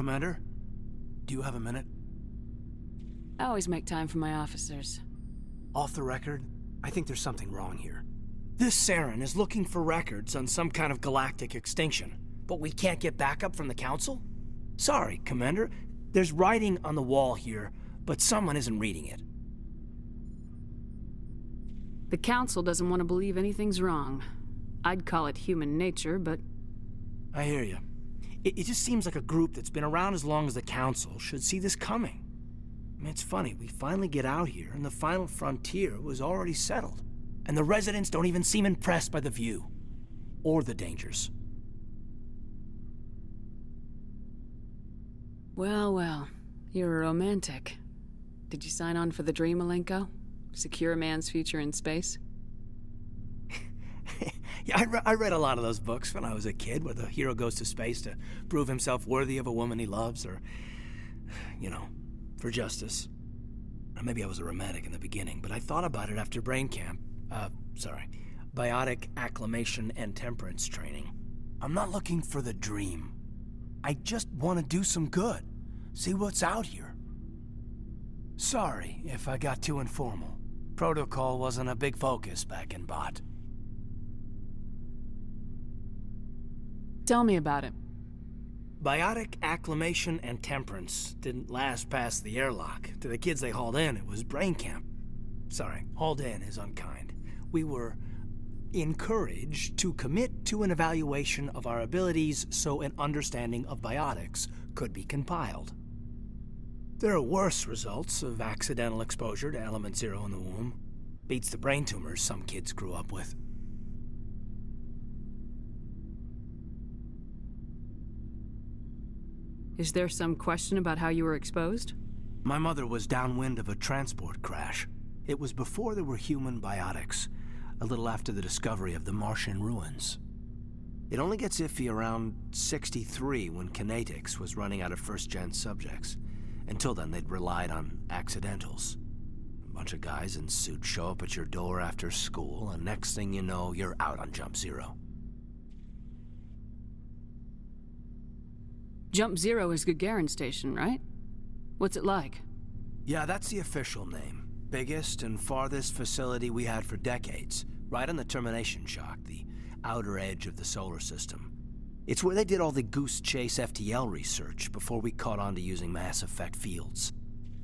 Commander, do you have a minute? I always make time for my officers. Off the record, I think there's something wrong here. This Saren is looking for records on some kind of galactic extinction, but we can't get backup from the Council? Sorry, Commander. There's writing on the wall here, but someone isn't reading it. The Council doesn't want to believe anything's wrong. I'd call it human nature, but... I hear you. It just seems like a group that's been around as long as the Council should see this coming. I mean, it's funny, we finally get out here, and the final frontier was already settled. And the residents don't even seem impressed by the view. Or the dangers. Well, well. You're a romantic. Did you sign on for the dream, Malenko? Secure a man's future in space? Yeah, I read a lot of those books when I was a kid, where the hero goes to space to prove himself worthy of a woman he loves, or, you know, for justice. Or maybe I was a romantic in the beginning, but I thought about it after brain camp. Biotic acclimation and temperance training. I'm not looking for the dream. I just want to do some good. See what's out here. Sorry if I got too informal. Protocol wasn't a big focus back in Bot. Tell me about it. Biotic acclimation and temperance didn't last past the airlock. To the kids they hauled in, it was brain camp. Sorry, hauled in is unkind. We were encouraged to commit to an evaluation of our abilities so an understanding of biotics could be compiled. There are worse results of accidental exposure to Element Zero in the womb. Beats the brain tumors some kids grew up with. Is there some question about how you were exposed? My mother was downwind of a transport crash. It was before there were human biotics, a little after the discovery of the Martian ruins. It only gets iffy around 63 when Kinetics was running out of first-gen subjects. Until then, they'd relied on accidentals. A bunch of guys in suits show up at your door after school, and next thing you know, you're out on Jump Zero. Jump Zero is Gagarin Station, right? What's it like? Yeah, that's the official name. Biggest and farthest facility we had for decades. Right on the termination shock, the outer edge of the solar system. It's where they did all the Goose Chase FTL research before we caught on to using mass effect fields.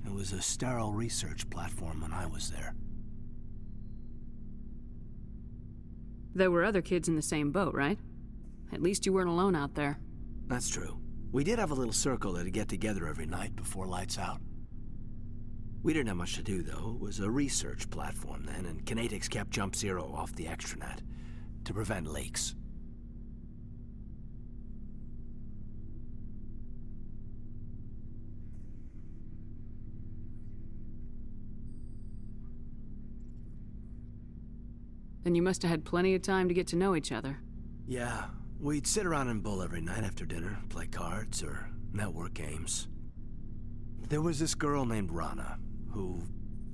It was a sterile research platform when I was there. There were other kids in the same boat, right? At least you weren't alone out there. That's true. We did have a little circle that'd get together every night before lights out. We didn't have much to do, though. It was a research platform then, and Kinetics kept Jump Zero off the extranet to prevent leaks. Then you must have had plenty of time to get to know each other. Yeah, we'd sit around and bull every night after dinner, play cards or network games. There was this girl named Rana, who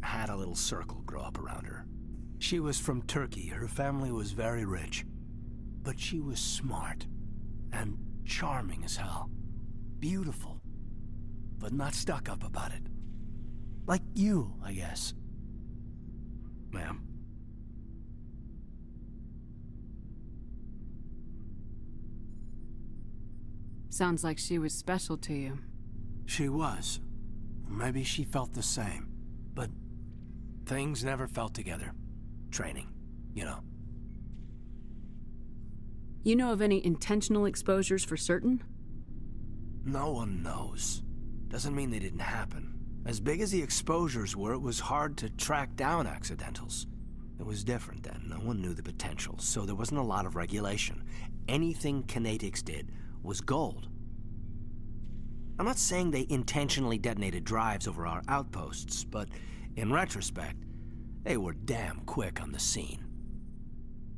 had a little circle grow up around her. She was from Turkey. Her family was very rich. But she was smart and charming as hell. Beautiful, but not stuck up about it. Like you, I guess. Ma'am. Sounds like she was special to you. She was. Maybe she felt the same. But things never felt together. Training, you know. You know of any intentional exposures for certain? No one knows. Doesn't mean they didn't happen. As big as the exposures were, it was hard to track down accidentals. It was different then. No one knew the potential, so there wasn't a lot of regulation. Anything Kinetics did was gold. I'm not saying they intentionally detonated drives over our outposts, but in retrospect, they were damn quick on the scene.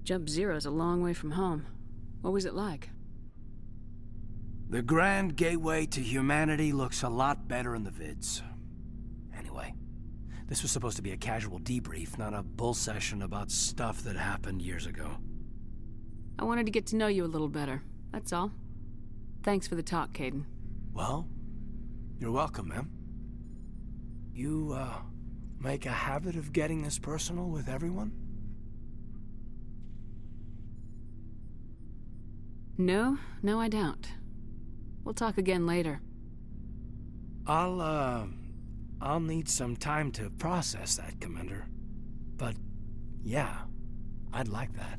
Jump Zero's a long way from home. What was it like? The grand gateway to humanity looks a lot better in the vids. Anyway, this was supposed to be a casual debrief, not a bull session about stuff that happened years ago. I wanted to get to know you a little better, that's all. Thanks for the talk, Kaiden. Well, You're welcome, ma'am. You, make a habit of getting this personal with everyone? No, I don't. We'll talk again later. I'll need some time to process that, Commander. But, yeah, I'd like that.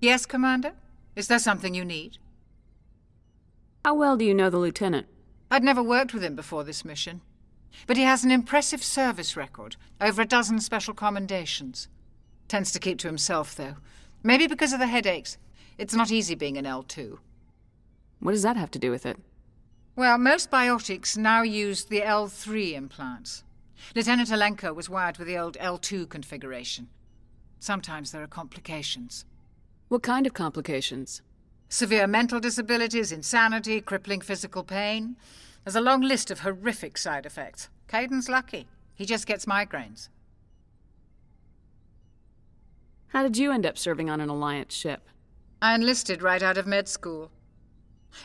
Yes, Commander? Is there something you need? How well do you know the lieutenant? I'd never worked with him before this mission. But he has an impressive service record, over a dozen special commendations. Tends to keep to himself, though. Maybe because of the headaches. It's not easy being an L2. What does that have to do with it? Well, most biotics now use the L3 implants. Lieutenant Alenko was wired with the old L2 configuration. Sometimes there are complications. What kind of complications? Severe mental disabilities, insanity, crippling physical pain. There's a long list of horrific side effects. Kaiden's lucky. He just gets migraines. How did you end up serving on an Alliance ship? I enlisted right out of med school.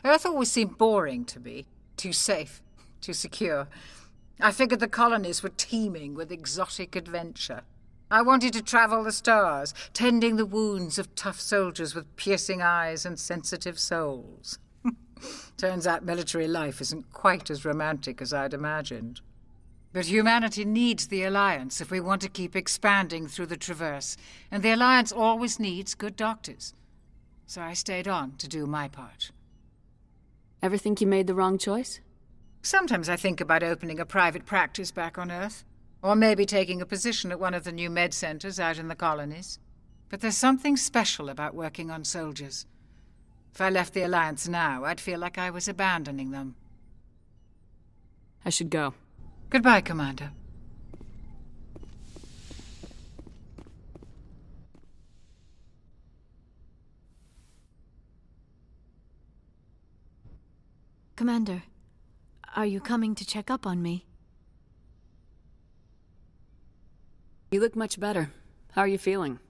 Earth always seemed boring to me. Too safe, too secure. I figured the colonies were teeming with exotic adventure. I wanted to travel the stars, tending the wounds of tough soldiers with piercing eyes and sensitive souls. Turns out military life isn't quite as romantic as I'd imagined. But humanity needs the Alliance if we want to keep expanding through the Traverse, and the Alliance always needs good doctors. So I stayed on to do my part. Ever think you made the wrong choice? Sometimes I think about opening a private practice back on Earth. Or maybe taking a position at one of the new med centers out in the colonies. But there's something special about working on soldiers. If I left the Alliance now, I'd feel like I was abandoning them. I should go. Goodbye, Commander. Commander, are you coming to check up on me? You look much better. How are you feeling?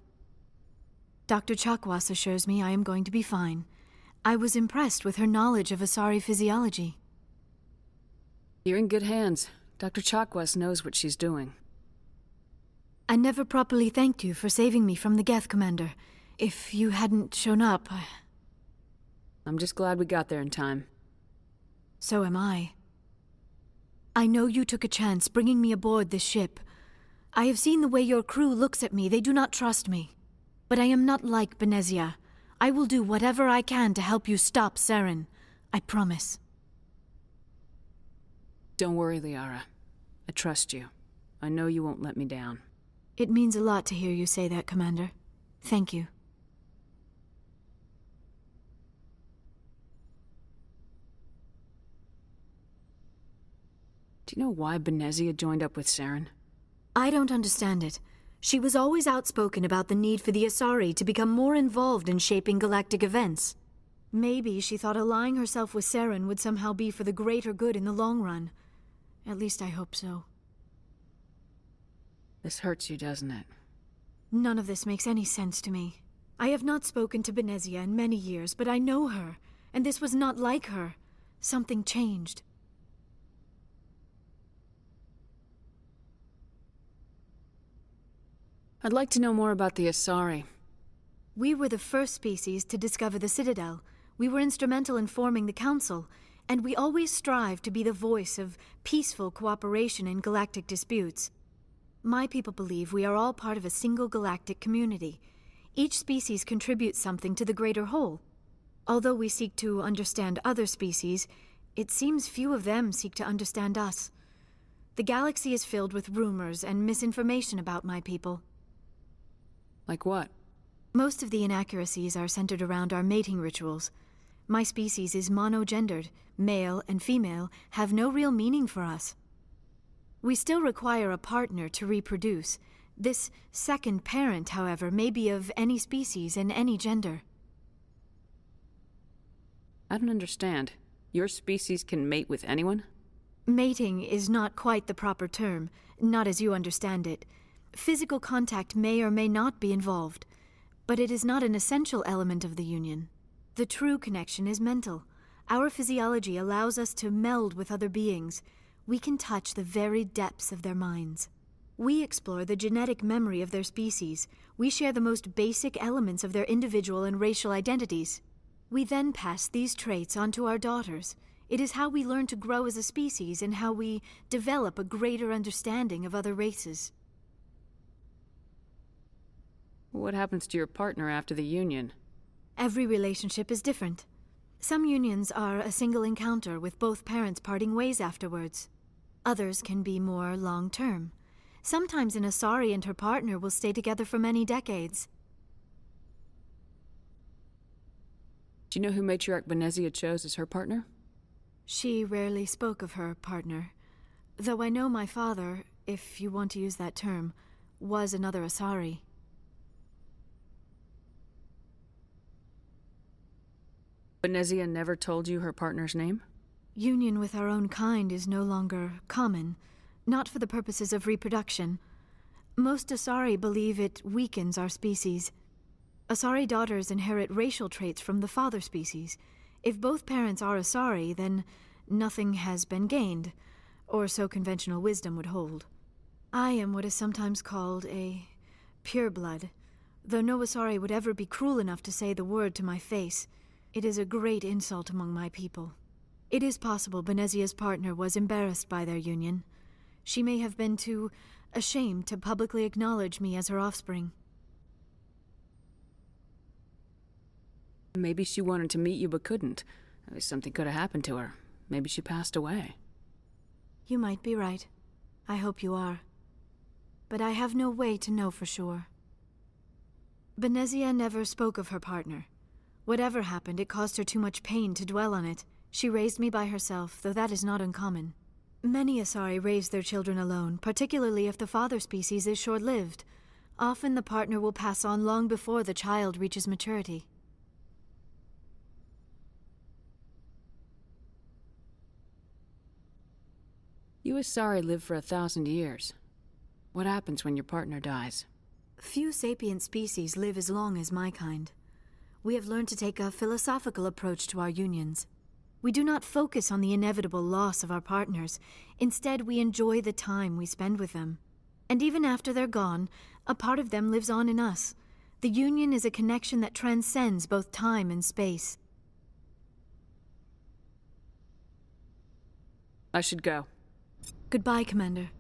Dr. Chakwas assures me I am going to be fine. I was impressed with her knowledge of Asari physiology. You're in good hands. Dr. Chakwas knows what she's doing. I never properly thanked you for saving me from the Geth, Commander. If you hadn't shown up, I'm just glad we got there in time. So am I. I know you took a chance bringing me aboard this ship. I have seen the way your crew looks at me. They do not trust me. But I am not like Benezia. I will do whatever I can to help you stop Saren. I promise. Don't worry, Liara. I trust you. I know you won't let me down. It means a lot to hear you say that, Commander. Thank you. Do you know why Benezia joined up with Saren? I don't understand it. She was always outspoken about the need for the Asari to become more involved in shaping galactic events. Maybe she thought allying herself with Saren would somehow be for the greater good in the long run. At least I hope so. This hurts you, doesn't it? None of this makes any sense to me. I have not spoken to Benezia in many years, but I know her, and this was not like her. Something changed. I'd like to know more about the Asari. We were the first species to discover the Citadel. We were instrumental in forming the Council, and we always strive to be the voice of peaceful cooperation in galactic disputes. My people believe we are all part of a single galactic community. Each species contributes something to the greater whole. Although we seek to understand other species, it seems few of them seek to understand us. The galaxy is filled with rumors and misinformation about my people. Like what? Most of the inaccuracies are centered around our mating rituals. My species is monogendered. Male and female have no real meaning for us. We still require a partner to reproduce. This second parent, however, may be of any species and any gender. I don't understand. Your species can mate with anyone? Mating is not quite the proper term, not as you understand it. Physical contact may or may not be involved, but it is not an essential element of the union. The true connection is mental. Our physiology allows us to meld with other beings. We can touch the very depths of their minds. We explore the genetic memory of their species. We share the most basic elements of their individual and racial identities. We then pass these traits on to our daughters. It is how we learn to grow as a species and how we develop a greater understanding of other races. What happens to your partner after the union? Every relationship is different. Some unions are a single encounter with both parents parting ways afterwards. Others can be more long-term. Sometimes an Asari and her partner will stay together for many decades. Do you know who Matriarch Benezia chose as her partner? She rarely spoke of her partner, though I know my father, if you want to use that term, was another Asari. Benezia never told you her partner's name? Union with our own kind is no longer common, not for the purposes of reproduction. Most Asari believe it weakens our species. Asari daughters inherit racial traits from the father species. If both parents are Asari, then nothing has been gained, or so conventional wisdom would hold. I am what is sometimes called a pureblood, though no Asari would ever be cruel enough to say the word to my face. It is a great insult among my people. It is possible Benezia's partner was embarrassed by their union. She may have been too ashamed to publicly acknowledge me as her offspring. Maybe she wanted to meet you but couldn't. Something could have happened to her. Maybe she passed away. You might be right. I hope you are. But I have no way to know for sure. Benezia never spoke of her partner. Whatever happened, it caused her too much pain to dwell on it. She raised me by herself, though that is not uncommon. Many Asari raise their children alone, particularly if the father species is short-lived. Often the partner will pass on long before the child reaches maturity. You Asari live for 1,000 years. What happens when your partner dies? Few sapient species live as long as my kind. We have learned to take a philosophical approach to our unions. We do not focus on the inevitable loss of our partners. Instead, we enjoy the time we spend with them. And even after they're gone, a part of them lives on in us. The union is a connection that transcends both time and space. I should go. Goodbye, Commander.